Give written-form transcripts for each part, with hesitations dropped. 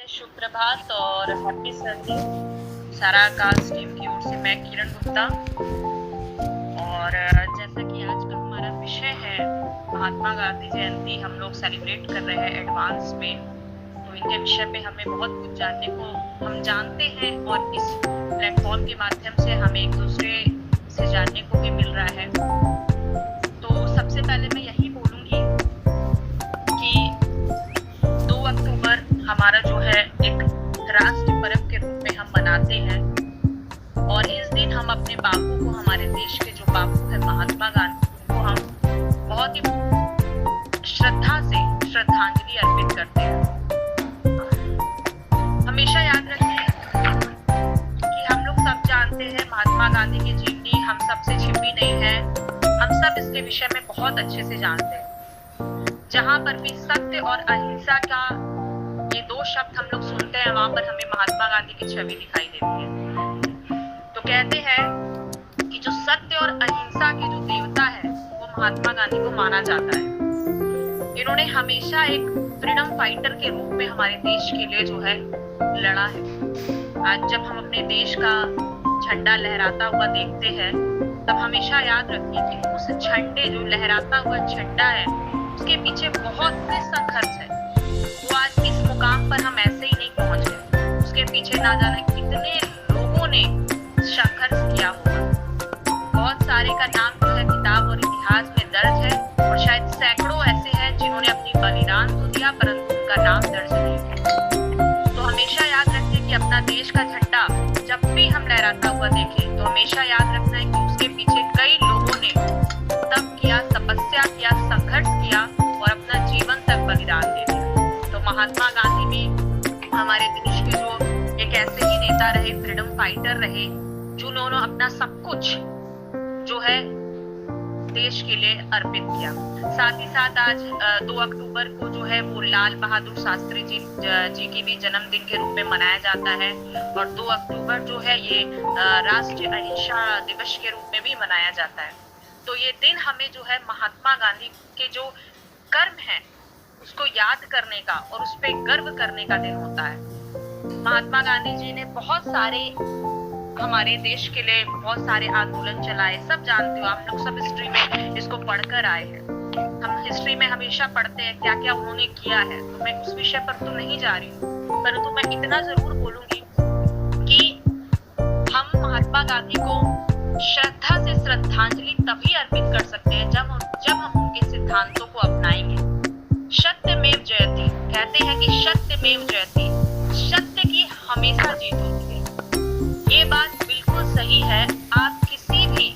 सुप्रभात और happy Sunday सारा आकाश टीम की ओर से। मैं किरण गुप्ता और जैसा कि आज का हमारा विषय है महात्मा गांधी जयंती हम लोग सेलिब्रेट कर रहे हैं एडवांस में, तो इनके विषय पे हमें बहुत कुछ जानने को हम जानते हैं और इस प्लेटफॉर्म के माध्यम से हमें एक दूसरे से जानने को भी मिल रहा है। तो सबसे पहले मैं यही बोलूंगी कि 2 अक्टूबर हमारा जो है एक राष्ट्रीय पर्व के रूप में हम मनाते हैं और इस दिन हम अपने बापू को, हमारे देश के जो बापू है महात्मा गांधी, उनको हम बहुत ही श्रद्धा से श्रद्धांजलि अर्पित करते हैं। हमेशा याद रखिए कि हम लोग सब जानते हैं महात्मा गांधी की जीवनी हम सबसे छिपी नहीं है, हम सब इसके विषय में बहुत अच्छे से जानते हैं। जहां पर भी सत्य और अहिंसा का ये 2 शब्द हम लोग सुनते हैं, वहां पर हमें महात्मा गांधी की छवि दिखाई देती है। तो कहते हैं कि जो सत्य और अहिंसा के जो देवता है वो महात्मा गांधी को माना जाता है। इन्होंने हमेशा एक फ्रीडम फाइटर के रूप में हमारे देश के लिए जो है लड़ा है। आज जब हम अपने देश का झंडा लहराता हुआ देखते हैं तब हमेशा याद रखिए कि उस झंडे, जो लहराता हुआ झंडा है, उसके पीछे बहुत से संघर्ष है। वो आज इस मुकाम पर हम ऐसे ही नहीं पहुंच गए, उसके पीछे ना जाने कितने लोगों ने संघर्ष किया होगा। बहुत सारे का नाम जो है किताब और इतिहास में दर्ज है और शायद सैकड़ों ऐसे हैं जिन्होंने अपनी बलिदान तो दिया परंतु उनका नाम दर्ज नहीं है। तो हमेशा याद रखिए कि अपना देश का झंडा जब भी हम लहराता हुआ देखें तो हमेशा याद रखना है कि उसके पीछे कई लोगों ने तप किया, तपस्या किया, संघर्ष किया और अपना जीवन तक बलिदान दे दिया। तो महात्मा गांधी भी हमारे देश के जो एक ऐसे ही नेता रहे, फ्रीडम फाइटर रहे, जिन्होंने अपना सब कुछ जो है देश के लिए अर्पित किया। साथ ही साथ आज 2 अक्टूबर को जो है वो लाल बहादुर शास्त्री जी की भी जन्मदिन के रूप में मनाया जाता है और 2 अक्टूबर जो है ये राष्ट्रीय अहिंसा दिवस के रूप में भी मनाया जाता है। तो ये दिन हमें जो है महात्मा गांधी के जो कर्म है उसको याद करने का और उस पर गर्व करने का दिन होता है। महात्मा गांधी जी ने बहुत सारे हमारे देश के लिए बहुत सारे आंदोलन चलाए, सब जानते हो आप लोग, सब हिस्ट्री में इसको पढ़कर आए हैं। हम हिस्ट्री में हमेशा पढ़ते हैं क्या क्या उन्होंने किया है, तो मैं उस विषय पर तो नहीं जा रही हूँ, परंतु मैं इतना जरूर बोलूंगी कि हम महात्मा गांधी को श्रद्धा से श्रद्धांजलि तभी अर्पित कर सकते हैं जब हम उनके सिद्धांतों को अपनाएंगे। सत्यमेव जयते, कहते हैं कि सत्यमेव जयते, सत्य की हमेशा जीत होती है। ये बात बिल्कुल सही है। आप किसी भी,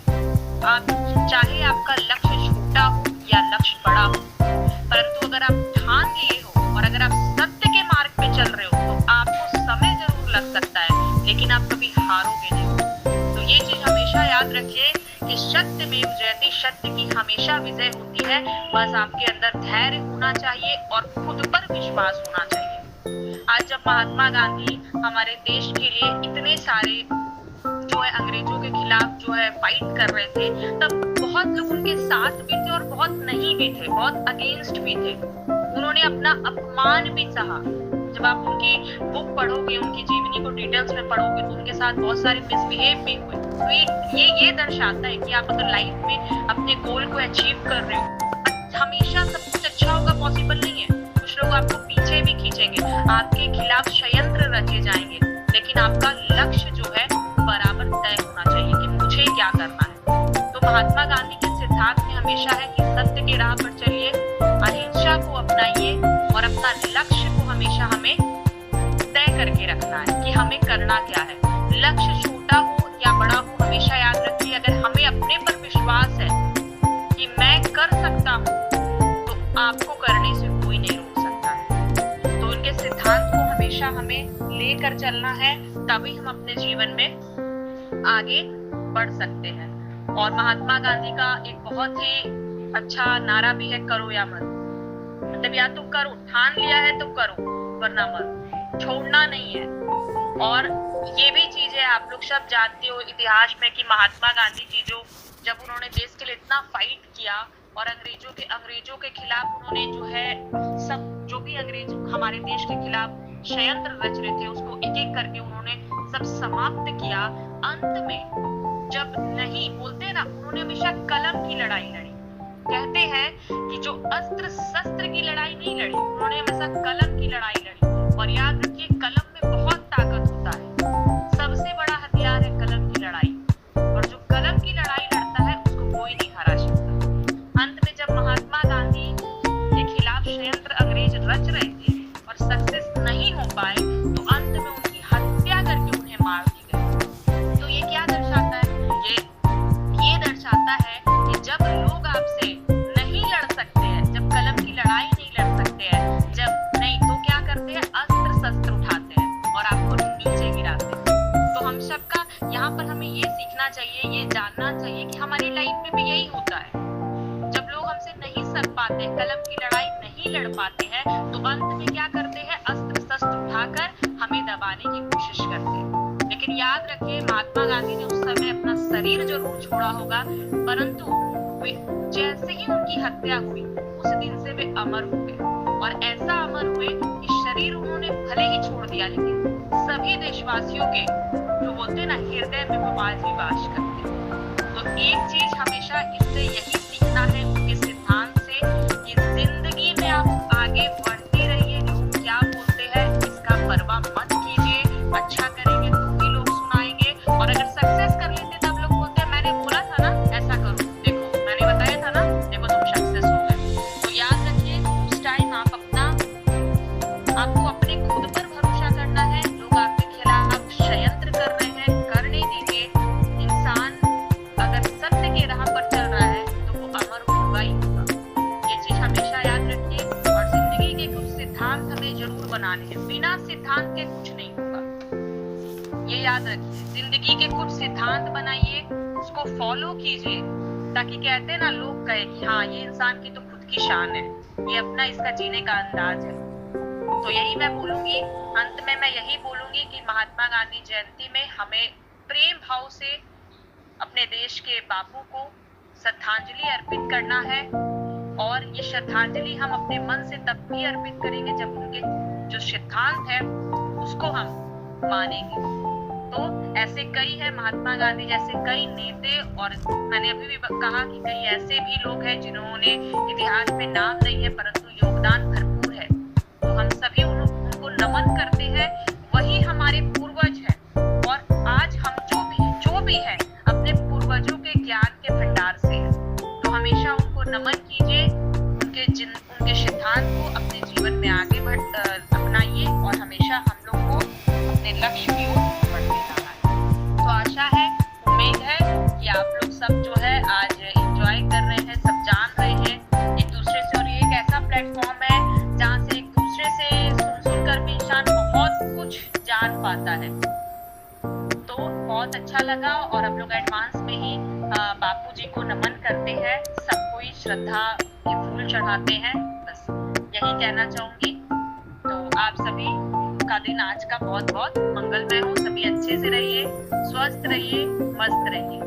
आप चाहे आपका लक्ष्य छोटा हो या लक्ष्य बड़ा हो, परंतु अगर आप ठान लिए हो और अगर आप सत्य के मार्ग पे चल रहे हो तो आपको समय जरूर लग सकता है लेकिन आप कभी हारोगे नहीं। तो ये चीज हमेशा याद रखिए कि सत्यमेव जयते, सत्य की हमेशा विजय होती है। बस आपके अंदर धैर्य होना चाहिए और खुद पर विश्वास होना चाहिए। आज जब महात्मा गांधी हमारे देश के लिए इतने सारे जो है अंग्रेजों के खिलाफ जो है फाइट कर रहे थे, तब बहुत लोग उनके साथ भी थे और बहुत नहीं भी थे, बहुत अगेंस्ट भी थे। उन्होंने अपना अपमान भी सहा। जब आप उनकी बुक पढ़ोगे, उनकी जीवनी को डिटेल्स में पढ़ोगे तो उनके साथ बहुत सारे मिसबिहेव भी हुए। तो ये दर्शाता है कि आप अगर लाइफ में अपने गोल को अचीव कर रहे हो, हमेशा सब कुछ अच्छा होगा पॉसिबल नहीं है। कुछ लोग आपको पीछे भी खींचेंगे, आपके खिलाफ षड्यंत्र रचे जाएंगे, लेकिन आपका लक्ष्य जो है बराबर तय होना चाहिए कि मुझे क्या करना है। तो महात्मा गांधी के सिद्धांत में हमेशा है कि सत्य के राह पर चलिए, अहिंसा को अपनाइए और अपना लक्ष्य को हमेशा हमें तय करके रखना है कि हमें करना क्या है। लक्ष्य छोटा हो या बड़ा हो, हमेशा याद रखिए अगर हमें अपने पर विश्वास है कि मैं कर सकता हूँ तो आपको करने से कोई नहीं रोक सकता है। तो उनके सिद्धांत को हमेशा हमें लेकर चलना है, तभी हम अपने जीवन में आगे बढ़ सकते हैं। और महात्मा गांधी का एक बहुत ही अच्छा नारा भी है, करो या मत। मतलब या तो करो, ठान लिया है तो करो, वरना मत, छोड़ना नहीं है। और ये भी चीज है, आप लोग सब जानते हो इतिहास में कि महात्मा गांधी जी जब उन्होंने देश के लिए इतना फाइट किया और अंग्रेजों के खिलाफ उन्होंने जो है सब जो भी अंग्रेज हमारे देश के खिलाफ षड्यंत्र रच रहे थे उसको एक एक करके उन्होंने सब समाप्त किया। अंत में जब नहीं बोलते ना, उन्होंने हमेशा कलम की लड़ाई लड़ी। कहते हैं कि जो अस्त्र शस्त्र की लड़ाई नहीं लड़ी, उन्होंने हमेशा कलम की लड़ाई लड़ी। और याद रखिए, कलम में बहुत ताकत होता है, सबसे बड़ा हथियार है कलम की लड़ाई। और जो कलम की लड़ाई लड़ता है उसको कोई नहीं हरा सकता। अंत में जब महात्मा गांधी के खिलाफ षड्यंत्र अंग्रेज रच रहे थे और सक्सेस नहीं हो पाए, तो अंत में उनकी हत्या करके उन्हें मार दी गई। तो ये क्या दर्शाता है? ये दर्शाता है कि जब लोग आपसे नहीं लड़ सकते हैं, जब कलम की लड़ाई नहीं लड़ सकते हैं, जब नहीं तो क्या करते हैं? अस्त्र शस्त्र उठाते हैं और आपको नीचे गिराते हैं। तो हम सबका यहाँ पर हमें ये सीखना चाहिए, ये जानना चाहिए कि हमारी लाइफ में भी यही होता है। जब लोग हमसे नहीं सर पाते, कलम की लड़ाई नहीं लड़ पाते हैं, तो अंत में क्या करते हैं? अस्त्र शस्त्र उठाकर हमें दबाने की कोशिश करते हैं। लेकिन याद रखिए, महात्मा गांधी ने उस समय अपना शरीर जरूर छोड़ा होगा, परंतु जैसे ही उनकी हत्या हुई उस दिन से वे अमर हो गए। और ऐसा अमर हुए कि शरीर उन्होंने भले ही छोड़ दिया, लेकिन सभी देशवासियों के जो बोलते हैं ना, हृदय में वो आज भी वास करते हैं। तो एक चीज हमेशा इससे यही सीखना है उनके सिद्धांत से, कि जिंदगी में आप आगे बढ़ते रहिए। लोग क्या बोलते हैं इसका परवाह मत कीजिए। अच्छा करेंगे तो भी लोग सुनाएंगे, और अगर सक्सेस कर लेते तब लोग बोलते हैं मैंने बोला था ना ऐसा करो, देखो मैंने बताया था ना, देखो तुम सक्सेस हो गए। तो याद रखिए, उस टाइम आपको अपने खुद पर भरोसा करना है। लोग आपके खिलाफ षड्यंत्र कर रहे हैं, करने दीजिए। इंसान अगर सत्य के राह पर चल रहा है तो वो अमर होगा ही होगा। ये चीज हमेशा याद रखिए। और जिंदगी के कुछ सिद्धांत हमें जरूर बनाने हैं, बिना सिद्धांत के कुछ नहीं होगा। ये याद रखिए, जिंदगी के कुछ सिद्धांत बनाइए, उसको फॉलो कीजिए, ताकि कहते हैं ना, लोग कहे कि हाँ ये इंसान की तो खुद की शान है, ये अपना इसका जीने का अंदाज है। तो यही मैं बोलूंगी, अंत में मैं यही बोलूंगी कि महात्मा गांधी जयंती में हमें प्रेम भाव से अपने देश के बापू को श्रद्धांजलि अर्पित करना है। और ये श्रद्धांजलि हम अपने मन से तब भी अर्पित करेंगे जब उनके जो सिद्धांत है उसको हम मानेंगे। तो ऐसे कई है, महात्मा गांधी जैसे कई नेता, और मैंने अभी भी कहा कि कई ऐसे भी लोग हैं जिन्होंने इतिहास में नाम नहीं है परंतु योगदान भरपूर है। तो हम सभी उनको नमन करते हैं, वही हमारे पूर्वज हैं। और आज हम जो भी हैं अपने पूर्वजों के ज्ञान के भंडार से हैं। तो हमेशा उनको नमन कीजिए, उनके सिद्धांत को अपने जीवन में आगे अपनाइए, और हमेशा हम लोग को अपने लक्ष्य की ओर बढ़ते जाना है। तो आशा है, उम्मीद है कि आप लोग सब जो है आज एंजॉय कर रहे हैं, सब जान रहे हैं एक दूसरे से। और ये एक ऐसा प्लेटफॉर्म है जहाँ से एक दूसरे से सुनकर भी इंसान बहुत कुछ जान पाता है। तो बहुत अच्छा लगा, और हम लोग एडवांस में ही बापू जी को नमन करते हैं, सबको ही श्रद्धा के फूल चढ़ाते हैं। बस यही कहना चाहूंगी। तो आप सभी का दिन आज का बहुत बहुत मंगलमय हो। सभी अच्छे से रहिए, स्वस्थ रहिए, मस्त रहिए।